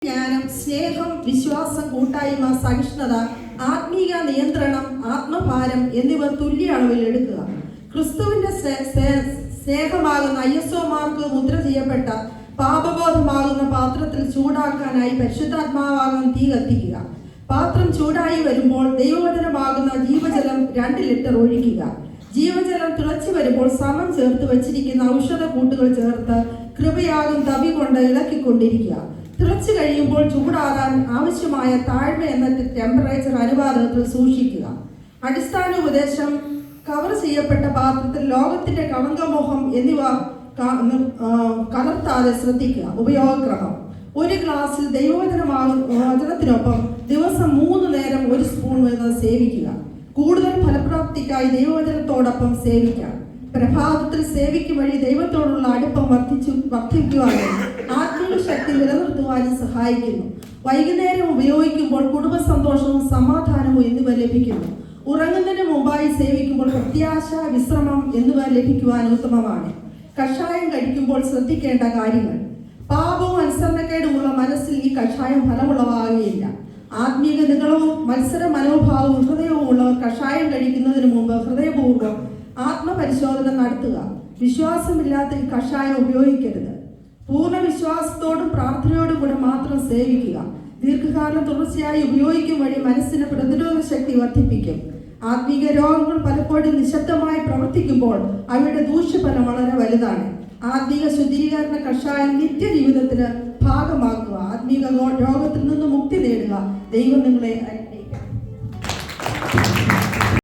ജ്ഞാനം, സ്നേഹം, വിശ്വാസം, കൂട്ടായ്മ, സഹിഷ്ണുത, ആത്മീയ നിയന്ത്രണം, ആത്മഭാരം എന്നിവ തുല്യ അളവിൽ എടുക്കുക. ക്രിസ്തുവിന്റെ സ്നേഹമാകുന്ന ISO മാർക്ക് മുദ്ര ചെയ്യപ്പെട്ട പാപബോധമാകുന്ന പാത്രത്തിൽ ചൂടാക്കാനായി പരിശുദ്ധാത്മാവാകുന്ന തീ കത്തിക്കുക. പാത്രം ചൂടായി വരുമ്പോൾ ദൈവവചനമാകുന്ന ജീവജലം 2 ലിറ്റർ ഒഴിക്കുക. ജീവജലം തിളച്ചു വരുമ്പോൾ സമം ചേർത്ത് വച്ചിരിക്കുന്ന ഔഷധ കൂട്ടുകൾ ചേർത്ത് കൃപയാകും തവി കൊണ്ട് ഇളക്കിക്കൊണ്ടിരിക്കുക. തിളച്ചു കഴിയുമ്പോൾ ചൂടാകാൻ ആവശ്യമായ താഴ്മ എന്ന ടെമ്പറേച്ചർ അനുപാതത്തിൽ സൂക്ഷിക്കുക. അടിസ്ഥാന ഉപദേശം കവർ ചെയ്യപ്പെട്ട പാത്രത്തിൽ ലോകത്തിന്റെ കളങ്കമോഹം എന്നിവ കലർത്താതെ ശ്രദ്ധിക്കുക. ഉപയോഗക്രമം: 1 ഗ്ലാസ്സിൽ ദൈവവചനത്തിനൊപ്പം ദിവസം 3 നേരം 1 സ്പൂൺ വീതം സേവിക്കുക. കൂടുതൽ ഫലപ്രാപ്തിക്കായി ദൈവവചനത്തോടൊപ്പം സേവിക്കാം. പ്രഭാതത്തിൽ സേവിക്കും വഴി ദൈവത്തോടുള്ള അടുപ്പം വർദ്ധിക്കുവാനും ആത്മീയ ശക്തി നിലനിർത്തുവാനും സഹായിക്കുന്നു. വൈകുന്നേരം ഉപയോഗിക്കുമ്പോൾ കുടുംബ സന്തോഷവും സമാധാനവും എന്നിവ ലഭിക്കുന്നു. ഉറങ്ങുന്നതിന് മുമ്പായി സേവിക്കുമ്പോൾ പ്രത്യാശ, വിശ്രമം എന്നിവ ലഭിക്കുവാൻ ഉത്തമമാണ്. കഷായം കഴിക്കുമ്പോൾ ശ്രദ്ധിക്കേണ്ട കാര്യങ്ങൾ: പാപവും അനുസരണക്കേടുമുള്ള മനസ്സിൽ ഈ കഷായം ഫലമുള്ളവാകുകയില്ല. ആത്മീയ നികളവും മത്സര മനോഭാവവും ഹൃദയവും ഉള്ളവർ കഷായം കഴിക്കുന്നതിന് മുമ്പ് ഹൃദയപൂർവ്വം ആത്മപരിശോധന നടത്തുക. വിശ്വാസമില്ലാത്ത ഈ കഷായം ഉപയോഗിക്കരുത്. പൂർണ്ണ വിശ്വാസത്തോടും പ്രാർത്ഥനയോടും കൂടെ മാത്രം സേവിക്കുക. ദീർഘകാലം തുടർച്ചയായി ഉപയോഗിക്കും വഴി മനസ്സിന് പ്രതിരോധ ശക്തി വർദ്ധിപ്പിക്കും. ആത്മീക രോഗങ്ങൾ പലപ്പോഴും നിശബ്ദമായി പ്രവർത്തിക്കുമ്പോൾ അവയുടെ ദൂഷ്യഫലം വളരെ വലുതാണ്. ആത്മീക ശുദ്ധീകരണ കഷായം നിത്യജീവിതത്തിന് ഭാഗമാക്കുക. ആത്മീക രോഗത്തിൽ നിന്ന് മുക്തി നേടുക. ദൈവം നിങ്ങളെ